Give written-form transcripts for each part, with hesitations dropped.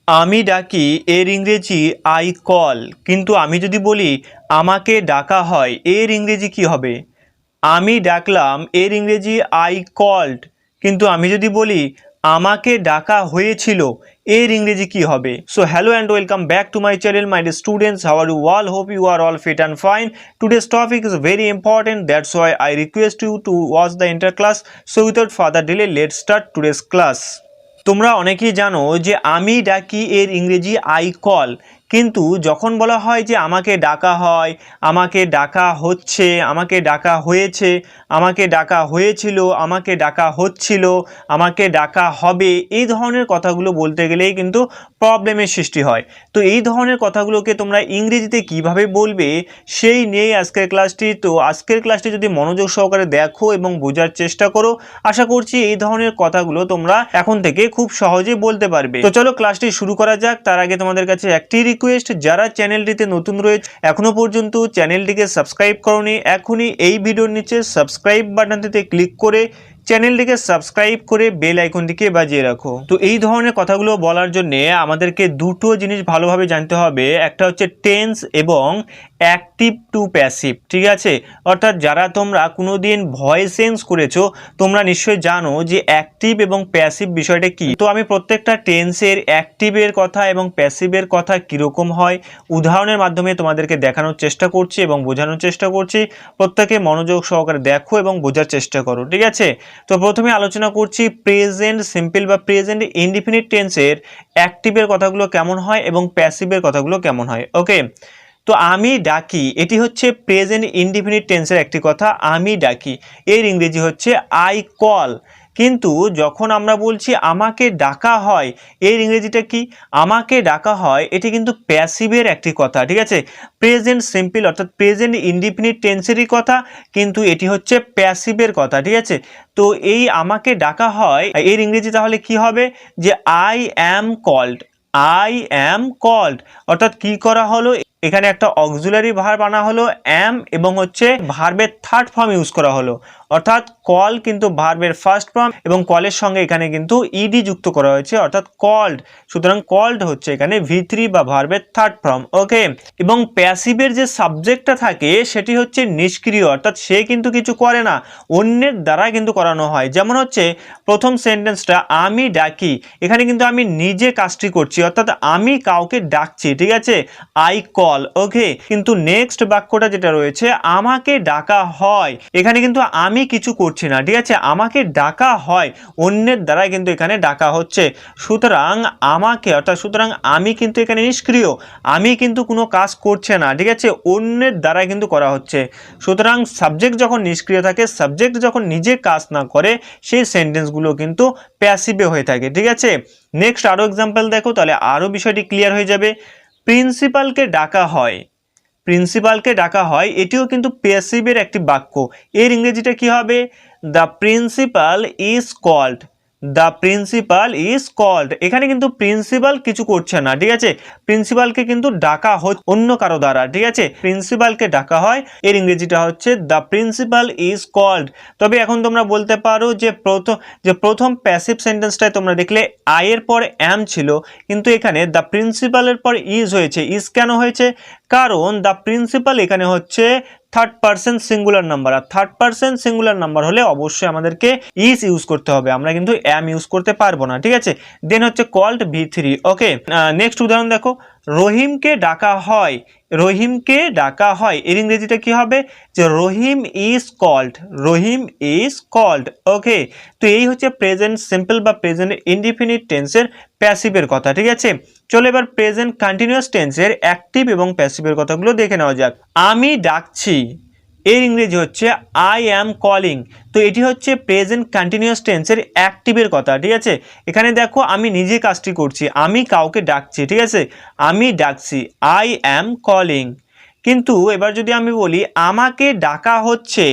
আমি ডাকি এর ইংরেজি আই কল, কিন্তু আমি যদি বলি আমাকে ডাকা হয় এর ইংরেজি কি হবে? আমি ডাকলাম এর ইংরেজি আই কল্ড, কিন্তু আমি যদি বলি আমাকে ডাকা হয়েছিল এর ইংরেজি কি হবে? So hello and welcome back to my channel my students, how are you all? Hope you are all fit and fine. Today's topic is very important, that's why I request you to watch the entire class. So without further delay, let's start today's class. তোমরা অনেকেই জানো যে আমি ডাকি এর ইংরেজি I call, কিন্তু যখন বলা হয় যে আমাকে ডাকা হয়, আমাকে ডাকা হচ্ছে, আমাকে ডাকা হয়েছে, আমাকে ডাকা হয়েছিল, আমাকে ডাকা হচ্ছিল, আমাকে ডাকা হবে, এই ধরনের কথাগুলো বলতে গেলেই কিন্তু প্রবলেমের সৃষ্টি হয়। তো এই ধরনের কথাগুলোকে তোমরা ইংরেজিতে কিভাবে বলবে সেই নিয়েই আজকের ক্লাসটি। তো আজকের ক্লাসটি যদি মনোযোগ সহকারে দেখো এবং বোঝার চেষ্টা করো, আশা করছি এই ধরনের কথাগুলো তোমরা এখন থেকে খুব সহজেই বলতে পারবে। তো চলো ক্লাসটি শুরু করা যাক। তার আগে তোমাদের কাছে একটি রিকোয়েস্ট, যারা চ্যানেলটিতে নতুন রয়েছে এখনো পর্যন্ত চ্যানেলটিকে সাবস্ক্রাইব করোনি, এখনই এই ভিডিওর নিচে সাবস্ক্রাইব বাটনটিতে ক্লিক করে চ্যানেলটিকে সাবস্ক্রাইব করে বেল আইকনটিকে বাজিয়ে রাখো। তো এই ধরনের কথাগুলো বলার জন্য আমাদেরকে দুটো জিনিস ভালোভাবে জানতে হবে, একটা হচ্ছে টেন্স এবং অ্যাক্টিভ টু প্যাসিভ, ঠিক আছে? অর্থাৎ যারা তোমরা কোনোদিন ভয়েস চেঞ্জ করেছো তোমরা নিশ্চয়ই জানো যে অ্যাক্টিভ এবং প্যাসিভ বিষয়টা কি। তো আমি প্রত্যেকটা টেন্সের অ্যাক্টিভের কথা এবং প্যাসিভের কথা কীরকম হয় উদাহরণের মাধ্যমে তোমাদেরকে দেখানোর চেষ্টা করছি এবং বোঝানোর চেষ্টা করছি। প্রত্যেকে মনোযোগ সহকারে দেখো এবং বোঝার চেষ্টা করো, ঠিক আছে? তো প্রথমে আলোচনা করছি প্রেজেন্ট সিম্পল বা প্রেজেন্ট ইনডিফিনিট টেন্সের অ্যাক্টিভের কথাগুলো কেমন হয় এবং প্যাসিভের কথাগুলো কেমন হয়। ওকে, তো আমি ডাকি এটি হচ্ছে প্রেজেন্ট ইনডিফিনিট টেন্সের একটি কথা, আমি ডাকি, এর ইংরেজি হচ্ছে আই কল। কিন্তু যখন আমরা বলছি আমাকে ডাকা হয় এর ইংরেজিটা কি? আমাকে ডাকা হয় এটি কিন্তু প্যাসিভের একটি কথা, ঠিক আছে? প্রেজেন্ট সিম্পল অর্থাৎ প্রেজেন্ট ইনডিফিনিট টেন্সেরই কথা, কিন্তু এটি হচ্ছে প্যাসিভের কথা, ঠিক আছে? তো এই আমাকে ডাকা হয় এর ইংরেজি তাহলে কি হবে? যে I am called, I am called. অর্থাৎ কি করা হলো, এখানে একটা অক্সিলারি ভার্ব আনা হলো অ্যাম এবং হচ্ছে ভার্বের থার্ড ফর্ম ইউজ করা হলো। অর্থাৎ কল কিন্তু ভার্বের ফার্স্ট ফর্ম এবং কলের সঙ্গে এখানে কিন্তু ইডি যুক্ত করা হয়েছে অর্থাৎ কল্ড। সুতরাং কল্ড হচ্ছে এখানে V3 বা ভার্বের থার্ড ফর্ম। ওকে, এবং প্যাসিভের যে সাবজেক্টটা থাকে সেটি হচ্ছে নিষ্ক্রিয়, অর্থাৎ সে কিন্তু কিছু করে না, অন্যের দ্বারা কিন্তু করানো হয়। যেমন হচ্ছে প্রথম সেন্টেন্সটা আমি ডাকি, এখানে কিন্তু আমি নিজে কাজটি করছি অর্থাৎ আমি কাউকে ডাকছি, ঠিক আছে? I call. ওকে, কিন্তু নেক্সট বাক্যটা যেটা রয়েছে আমাকে ডাকা হয়, এখানে কিন্তু আমি কিছু করছি না, ঠিক আছে? আমাকে ডাকা হয়, অন্যের দ্বারা কিন্তু এখানে ডাকা হচ্ছে। সুতরাং আমাকে অর্থাৎ সুতরাং আমি কিন্তু এখানে নিষ্ক্রিয়, আমি কিন্তু কোনো কাজ করছে না, ঠিক আছে? অন্যের দ্বারা কিন্তু করা হচ্ছে। সুতরাং সাবজেক্ট যখন নিষ্ক্রিয় থাকে, সাবজেক্ট যখন নিজে কাজ না করে, সেই সেন্টেন্সগুলো কিন্তু প্যাসিভে হয়ে থাকে, ঠিক আছে? নেক্সট আরও এক্সাম্পল দেখো, তাহলে আরও বিষয়টি ক্লিয়ার হয়ে যাবে। প্রিন্সিপালকে ডাকা হয়, প্রিন্সিপালকে ডাকা হয় এটিও কিন্তু প্যাসিভের একটি বাক্য, এর ইংরেজিটা কি হবে? The principal is called, the principal is called. এখানে কিন্তু প্রিন্সিপাল কিছু করছে না, ঠিক আছে? প্রিন্সিপালকে কিন্তু ডাকা হয় অন্য কারো দ্বারা, ঠিক আছে? প্রিন্সিপালকে ডাকা হয়, এর ইংরেজিটা হচ্ছে দ্য প্রিন্সিপাল ইজ কল্ড। তবে এখন তোমরা বলতে পারো যে প্রথম প্যাসিভ সেন্টেন্সটায় তোমরা দেখলে আয়ের পর অ্যাম ছিল, কিন্তু এখানে দ্য প্রিন্সিপালের পর ইজ হয়েছে। ইজ কেন হয়েছে? কারণ দ্য প্রিন্সিপাল এখানে হচ্ছে থার্ড পার্সন সিঙ্গুলার নাম্বার, আর থার্ড পার্সন সিঙ্গুলার নাম্বার হলে অবশ্যই আমাদেরকে ইজ ইউজ করতে হবে, আমরা কিন্তু অ্যাম ইউজ করতে পারবো না, ঠিক আছে? দেন হচ্ছে কল্ড V3। ওকে, নেক্সট উদাহরণ দেখো, রহিমকে ডাকা হয়, রহিমকে ডাকা হয়, এর ইংরেজিটা কি হবে? যে Rahim is called, Rahim is called. Okay, তো এই হচ্ছে প্রেজেন্ট সিম্পল বা প্রেজেন্ট ইনডিফিনিট টেন্সের প্যাসিভের কথা, ঠিক আছে? চলো এবার প্রেজেন্ট কন্টিনিউয়াস টেন্সের অ্যাক্টিভ এবং প্যাসিভের কথাগুলো দেখে নেওয়া যাক। আমি ডাকছি, এর ইংরেজি হচ্ছে আই অ্যাম কলিং। তো এটি হচ্ছে প্রেজেন্ট কন্টিনিউয়াস টেন্সের অ্যাক্টিভের কথা, ঠিক আছে? এখানে দেখো আমি নিজে কাজটি করছি, আমি কাউকে ডাকছি, ঠিক আছে? আমি ডাকছি, আই অ্যাম কলিং। কিন্তু এবার যদি আমি বলি আমাকে ডাকা হচ্ছে,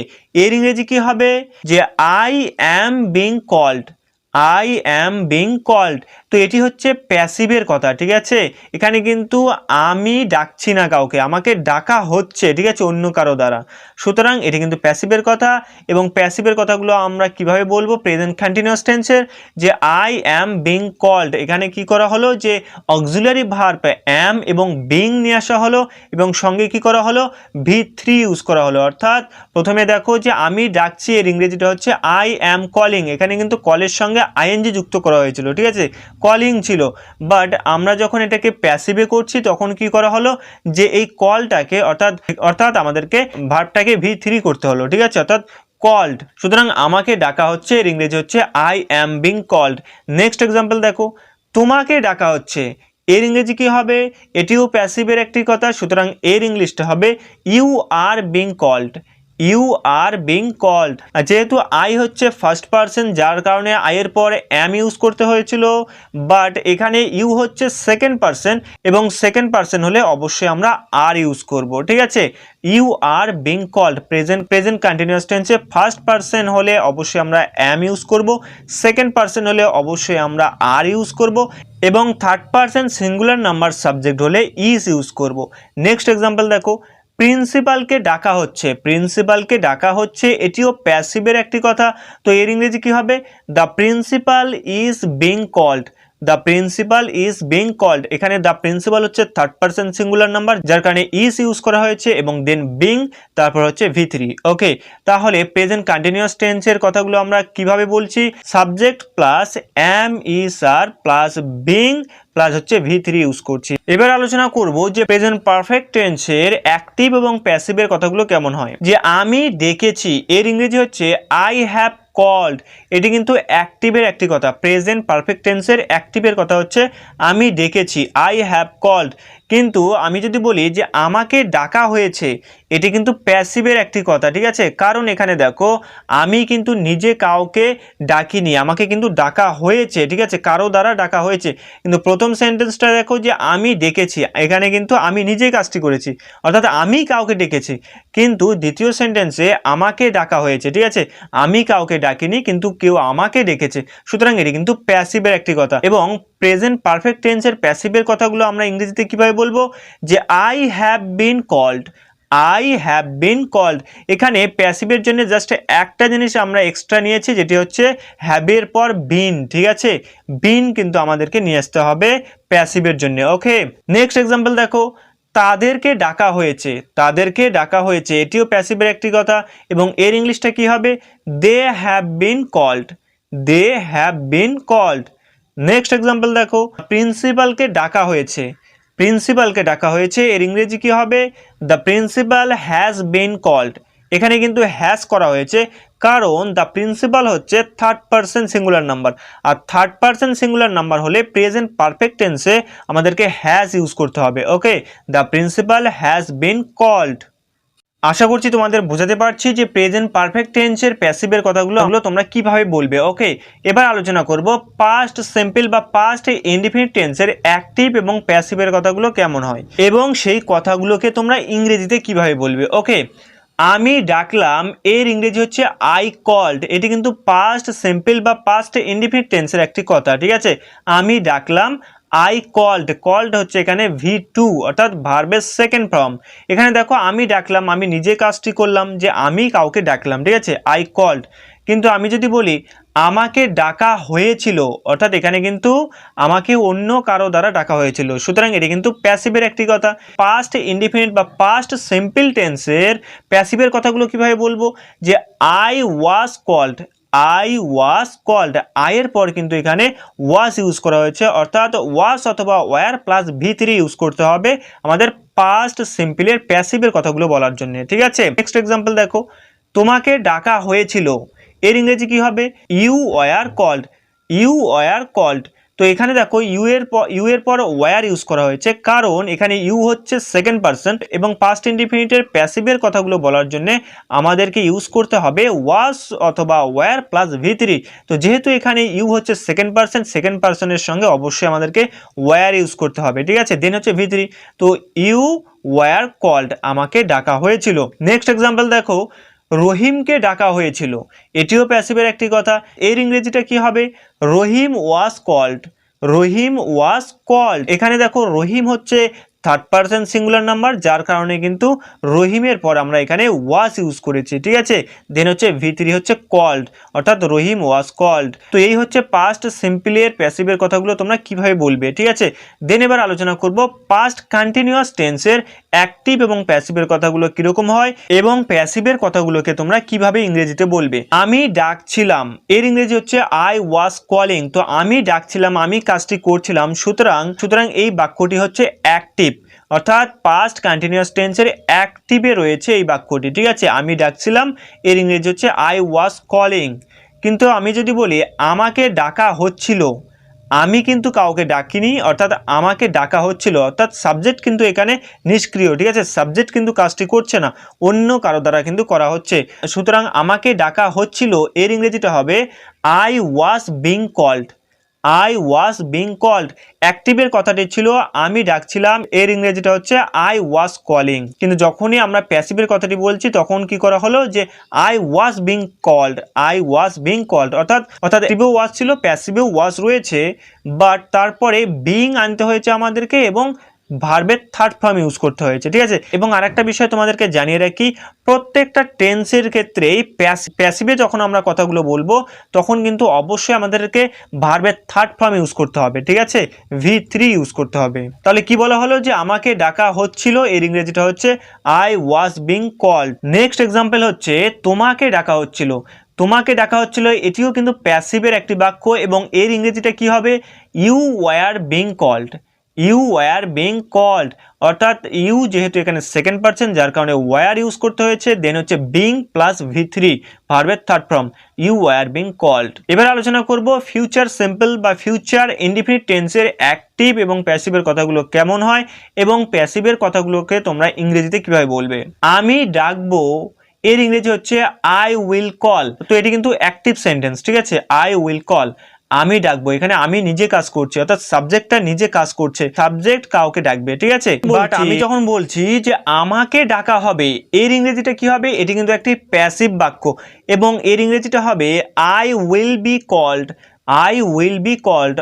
এর ইংরেজি কি হবে? যে I am being called, I am being called. তো এটি হচ্ছে প্যাসিভের কথা, ঠিক আছে। এখানে কিন্তু আমি ডাকছি না কাউকে, আমাকে ডাকা হচ্ছে, ঠিক আছে, অন্য কারো দ্বারা। সুতরাং এটি কিন্তু প্যাসিভের কথা। এবং প্যাসিভের কথাগুলো আমরা কিভাবে বলবো প্রেজেন্ট কন্টিনিউয়াস টেন্সের, যে আই অ্যাম বিং কল্ড, এখানে কি করা হলো যে অক্সিলারি ভার্ব অ্যাম এবং বিং নিয়ে আসা হলো এবং সঙ্গে কি করা হলো V3 ইউজ করা হলো। অর্থাৎ প্রথমে দেখো যে আমি ডাকছি, এর ইংরেজিটা হচ্ছে আই অ্যাম কলিং। এখানে কিন্তু কলের সঙ্গে আইএনজি যুক্ত করা হয়েছিল, ঠিক আছে, কলিং ছিল। বাট আমরা যখন এটাকে প্যাসিভে করছি তখন কি করা হলো যে এই কলটাকে অর্থাৎ আমাদেরকে ভার্বটাকে V3 করতে হলো, ঠিক আছে, অর্থাৎ কল্ড। সুতরাং আমাকে ডাকা হচ্ছে, এর ইংরেজি হচ্ছে I am being called. Next example দেখো, তোমাকে ডাকা হচ্ছে, এর ইংরেজি কি হবে, এটিও প্যাসিভের একটি কথা। সুতরাং এর ইংলিশটা হবে you are being called, you are being called. যেহেতু আই হচ্ছে ফার্স্ট পারসন, যার কারণে আই এর পরে অ্যাম ইউজ করতে হয়েছিল। বাট এখানে ইউ হচ্ছে সেকেন্ড পারসন, এবং সেকেন্ড পারসন হলে অবশ্যই আমরা আর ইউজ করব, ঠিক আছে। You are being called present continuous টেন্সে ফার্স্ট পারসন হলে অবশ্যই আমরা অ্যাম ইউজ করব, সেকেন্ড পারসন হলে অবশ্যই আমরা আর ইউজ করব, এবং third person singular number subject হলে ইজ ইউজ করব। নেক্সট এক্সাম্পল দেখো, প্রিন্সিপালকে ডাকা হচ্ছে, প্রিন্সিপালকে ডাকা হচ্ছে, এটিও প্যাসিভের একটি কথা। তো এর ইংরেজি কি হবে, the principal is being called, the principal is being called. এখানে দ্য প্রিন্সিপাল হচ্ছে থার্ড পারসন সিঙ্গুলার নাম্বার, যার কারণে ইজ ইউজ করা হয়েছে, এবং দেন বিং, তারপর হচ্ছে V3। ওকে, তাহলে প্রেজেন্ট কন্টিনিউয়াস টেন্সের কথাগুলো আমরা কিভাবে বলছি, subject plus am is are plus being plus হচ্ছে V3 ইউজ করছি। এবার আলোচনা করব যে প্রেজেন্ট পারফেক্ট টেন্সের অ্যাক্টিভ এবং প্যাসিভের কথাগুলো কেমন হয়। যে আমি ডেকেছি, এর ইংরেজি হচ্ছে আই হ্যাভ কল্ড। এটি কিন্তু অ্যাক্টিভের একটি কথা। প্রেজেন্ট পারফেক্ট টেন্সের অ্যাক্টিভের কথা হচ্ছে আমি ডেকেছি, আই হ্যাভ কল্ড। কিন্তু আমি যদি বলি যে আমাকে ডাকা হয়েছে, এটি কিন্তু প্যাসিভের একটি কথা, ঠিক আছে। কারণ এখানে দেখো আমি কিন্তু নিজে কাউকে ডাকিনি, আমাকে কিন্তু ডাকা হয়েছে, ঠিক আছে, কারো দ্বারা ডাকা হয়েছে। কিন্তু প্রথম সেন্টেন্সটা দেখো যে আমি ডেকেছি, এখানে কিন্তু আমি নিজেই কাজটি করেছি, অর্থাৎ আমি কাউকে ডেকেছি। কিন্তু দ্বিতীয় সেন্টেন্সে আমাকে ডাকা হয়েছে, ঠিক আছে, আমি কাউকে ডাকিনি কিন্তু কেউ আমাকে ডেকেছে। সুতরাং এটি কিন্তু প্যাসিভের একটি কথা। এবং প্রেজেন্ট পারফেক্ট টেন্সের প্যাসিভের কথাগুলো আমরা ইংরেজিতে কিভাবে বলবো, যে I have been called, I have been called. এখানে প্যাসিভের জন্য জাস্ট একটা জিনিস আমরা এক্সট্রা নিয়েছি, যেটি হচ্ছে হ্যাবের পর বিন, ঠিক আছে, বিন কিন্তু আমাদেরকে নিয়ে আসতে হবে প্যাসিভের জন্য। ওকে, নেক্সট এক্সাম্পল দেখো, তাদেরকে ডাকা হয়েছে, তাদেরকে ডাকা হয়েছে, এটিও প্যাসিভের একটি কথা। এবং এর ইংলিশটা কি হবে, they have been called, they have been called. Next example দেখো, প্রিন্সিপালকে ডাকা হয়েছে, প্রিন্সিপালকে ডাকা হয়েছে, এর ইংরেজি কি হবে, the principal has been called. এখানে কিন্তু হ্যাজ করা হয়েছে, কারণ দ্য প্রিন্সিপাল হচ্ছে থার্ড পারসন সিঙ্গুলার নাম্বার, আর থার্ড পারসন সিঙ্গুলার নাম্বার হলে প্রেজেন্ট পারফেক্ট টেন্সে আমাদেরকে হ্যাজ ইউজ করতে হবে। Okay, the principal has been called. আশা করছি তোমাদের বোঝাতে পারছি যে প্রেজেন্ট পারফেক্ট টেন্সের প্যাসিভের কথাগুলো তোমরা কিভাবে বলবে। ওকে, এবার আলোচনা করব পাস্ট সিম্পল বা পাস্ট ইনডিফিনিট টেন্সের অ্যাক্টিভ এবং প্যাসিভের কথাগুলো কেমন হয়, এবং সেই কথাগুলোকে তোমরা ইংরেজিতে কিভাবে বলবে। ওকে, আমি ডাকলাম, এর ইংরেজি হচ্ছে আই কল্ড। এটি কিন্তু পাস্ট সিম্পল বা পাস্ট ইনডিফিনিট টেন্সের একটি কথা, ঠিক আছে। আমি ডাকলাম, আই কল্ড, কল্ড হচ্ছে এখানে V2 অর্থাৎ ভার্বের সেকেন্ড ফর্ম। এখানে দেখো আমি ডাকলাম, আমি নিজে কাজটি করলাম, যে আমি কাউকে ডাকলাম, ঠিক আছে, আই কল্ড। কিন্তু আমি যদি বলি আমাকে ডাকা হয়েছিল, অর্থাৎ এখানে কিন্তু আমাকে অন্য কারো দ্বারা ডাকা হয়েছিল। সুতরাং এটি কিন্তু প্যাসিভের একটি কথা। পাস্ট ইনডিফিনিট বা পাস্ট সিম্পল টেন্সের প্যাসিভের কথাগুলো কিভাবে বলবো, যে I was called, I was called, আয়ের পর কিন্তু এখানে ওয়াজ ইউজ করা হয়েছে, অর্থাৎ ওয়াজ অথবা ওয়ার প্লাস V3 ইউজ করতে হবে আমাদের পাস্ট সিম্পলের প্যাসিভের কথাগুলো বলার জন্য, ঠিক আছে। নেক্সট এক্সাম্পল দেখো, তোমাকে ডাকা হয়েছিল, এর ইংরেজি কি হবে, you were called, you were called. তো এখানে দেখো ইউ এর পর ওয়ার ইউজ করা হয়েছে, কারণ এখানে ইউ হচ্ছে সেকেন্ড পারসন, এবং পাস্ট ইনডিফিনিটের প্যাসিভের কথাগুলো বলার জন্য আমাদেরকে ইউজ করতে হবে ওয়াজ অথবা ওয়ার প্লাস V3। তো যেহেতু এখানে ইউ হচ্ছে সেকেন্ড পারসন, সেকেন্ড পারসনের সঙ্গে অবশ্যই আমাদেরকে ওয়ার ইউজ করতে হবে, ঠিক আছে, দেন হচ্ছে V3। তো ইউ ওয়ার কল্ড, আমাকে ডাকা হয়েছিল। নেক্সট এক্সাম্পল দেখো, রহিমকে ডাকা হয়েছিল, এটিও প্যাসিভের একটি কথা। এর ইংরেজিটা কি হবে? Rahim was called. Rahim was called. এখানে দেখো রহিম হচ্ছে থার্ড পারসন সিঙ্গুলার নাম্বার, যার কারণে কিন্তু রহিমের পর আমরা এখানে ওয়াজ ইউজ করেছি, ঠিক আছে। দেন হচ্ছে V3 হচ্ছে কল্ড, অর্থাৎ রহিম ওয়াজ কল্ড। তো এই হচ্ছে পাস্ট সিম্পলের প্যাসিভের কথাগুলো তোমরা কিভাবে বলবে, ঠিক আছে। দেন এবার আলোচনা করব পাস্ট কন্টিনিউয়াস টেন্সের অ্যাক্টিভ এবং প্যাসিভের কথাগুলো কিরকম হয় এবং প্যাসিভের কথাগুলোকে তোমরা কিভাবে ইংরেজিতে বলবে। আমি ডাকছিলাম, এর ইংরেজি হচ্ছে আই ওয়াজ কলিং। তো আমি ডাকছিলাম, আমি কাজটি করছিলাম, সুতরাং এই বাক্যটি হচ্ছে অ্যাক্টিভ, অর্থাৎ পাস্ট কন্টিনিউয়াস টেন্সের অ্যাক্টিভে রয়েছে এই বাক্যটি, ঠিক আছে। আমি ডাকছিলাম, এর ইংরেজি হচ্ছে আই ওয়াজ কলিং। কিন্তু আমি যদি বলি আমাকে ডাকা হচ্ছিল, আমি কিন্তু কাউকে ডাকিনি, অর্থাৎ আমাকে ডাকা হচ্ছিল, অর্থাৎ সাবজেক্ট কিন্তু এখানে নিষ্ক্রিয়, ঠিক আছে। সাবজেক্ট কিন্তু কাজটি করছে না, অন্য কারো দ্বারা কিন্তু করা হচ্ছে। সুতরাং আমাকে ডাকা হচ্ছিল, এর ইংরেজিটা হবে I was being called. I was being called. অ্যাক্টিভের কথাটি ছিল আমি ডাকছিলাম, এর ইংরেজিটা হচ্ছে আই ওয়াজ কলিং। কিন্তু যখনই আমরা প্যাসিভের কথাটি বলছি তখন কি করা হলো যে I was being called. I was being called, অর্থাৎ অ্যাক্টিভেও ওয়াজ ছিল, প্যাসিভেও ওয়াজ রয়েছে, বাট তারপরে বিং আনতে হয়েছে আমাদেরকে এবং ভার্বের থার্ড ফর্ম ইউজ করতে হয়েছে, ঠিক আছে। এবং আরেকটা বিষয় তোমাদেরকে জানিয়ে রাখি, প্রত্যেকটা টেন্সের ক্ষেত্রেই প্যাসিভে যখন আমরা কথাগুলো বলবো তখন কিন্তু অবশ্যই আমাদেরকে ভার্বের থার্ড ফর্ম ইউজ করতে হবে, ঠিক আছে। V3 ইউজ করতে হবে। তাহলে কি বলা হলো যে আমাকে ডাকা হচ্ছিল, এর ইংরেজিটা হচ্ছে I was being called. Next example হচ্ছে তোমাকে ডাকা হচ্ছিল। তোমাকে ডাকা হচ্ছিল, এটিও কিন্তু প্যাসিভের একটি বাক্য এবং এর ইংরেজিটা কি হবে? You were being called. You were being called, অর্থাৎ ইউ যেহেতু এখানে সেকেন্ড পারসন, যার কারণে ওয়ার ইউজ করতে হয়েছে। দেন হচ্ছে বিং প্লাস V3 ভার্বের third form, you were being called. এবার আলোচনা করব ফিউচার সিম্পল বা ফিউচার ইনডিফিনিট টেন্সের অ্যাক্টিভ এবং প্যাসিভের কথাগুলো কেমন হয় এবং প্যাসিভের কথাগুলোকে তোমরা ইংরেজিতে কিভাবে বলবে। আমি ডাকবো, এর ইংরেজি হচ্ছে আই উইল কল। তো এটি কিন্তু অ্যাক্টিভ সেন্টেন্স, ঠিক আছে। আই উইল কল, আমি ডাকবো, এখানে আমি নিজে কাজ করছি, অর্থাৎ সাবজেক্টটা নিজে কাজ করছে, সাবজেক্ট কাউকে ডাকবে, ঠিক আছে। বাট আমি যখন বলছি যে আমাকে ডাকা হবে, এর ইংরেজিটা কি হবে? এটি কিন্তু একটি প্যাসিভ বাক্য এবং এর ইংরেজিটা হবে I will be called. I will be called,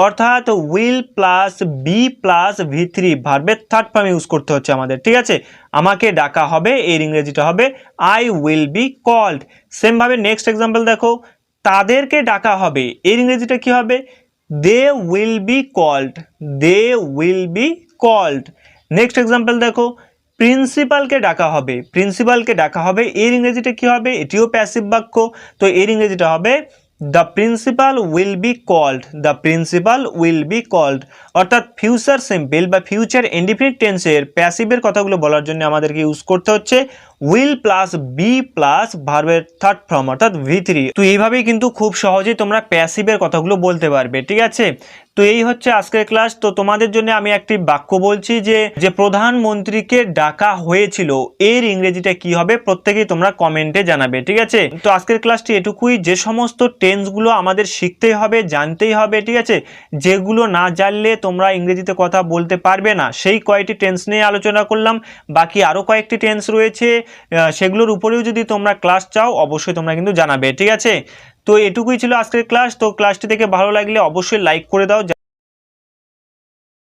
অর্থাৎ will plus be plus V3 ভার্বের থার্ড ফর্ম ইউজ করতে হচ্ছে আমাদের, ঠিক আছে। আমাকে ডাকা হবে, এর ইংরেজিটা হবে I will be called. Same ভাবে নেক্সট এক্সাম্পল দেখো, তাদেরকে ডাকা হবে, এর ইংরেজিটা কি হবে? They will be called. They will be called. Next example দেখো, প্রিন্সিপালকে ডাকা হবে। প্রিন্সিপালকে ডাকা হবে, এর ইংরেজিটা কি হবে? এটিও প্যাসিভ বাক্য, তো এর ইংরেজিটা হবে the principal will be called. The principal will be called, অর্থাৎ ফিউচার সিম্পল বা ফিউচার ইনডিফিনিট টেন্সের প্যাসিভের কথাগুলো বলার জন্য আমাদেরকে ইউজ করতে হচ্ছে উইল প্লাস বি প্লাস ভার্বের থার্ড ফর্ম অর্থাৎ V3। তো এইভাবেই কিন্তু খুব সহজেই তোমরা প্যাসিভের কথাগুলো বলতে পারবে, ঠিক আছে। তো এই হচ্ছে আজকের ক্লাস। তো তোমাদের জন্য আমি একটি বাক্য বলছি যে প্রধানমন্ত্রীকে ডাকা হয়েছিল, এর ইংরেজিটা কি হবে প্রত্যেকেই তোমরা কমেন্টে জানাবে, ঠিক আছে। তো আজকের ক্লাসটি এটুকুই। যে সমস্ত টেন্সগুলো আমাদের শিখতেই হবে, জানতেই হবে, ঠিক আছে, যেগুলো না জানলে তোমরা ইংরেজিতে কথা বলতে পারবে না, সেই কয়েকটি টেন্স নিয়ে আলোচনা করলাম। বাকি আরও কয়েকটি টেন্স রয়েছে, সেগুলোর উপরেও যদি তোমরা ক্লাস চাও অবশ্যই তোমরা কিন্তু জানাবে, ঠিক আছে। তো এটুকুই ছিল আজকের ক্লাস। তো ক্লাসটি থেকে ভালো লাগলে অবশ্যই লাইক করে দাও।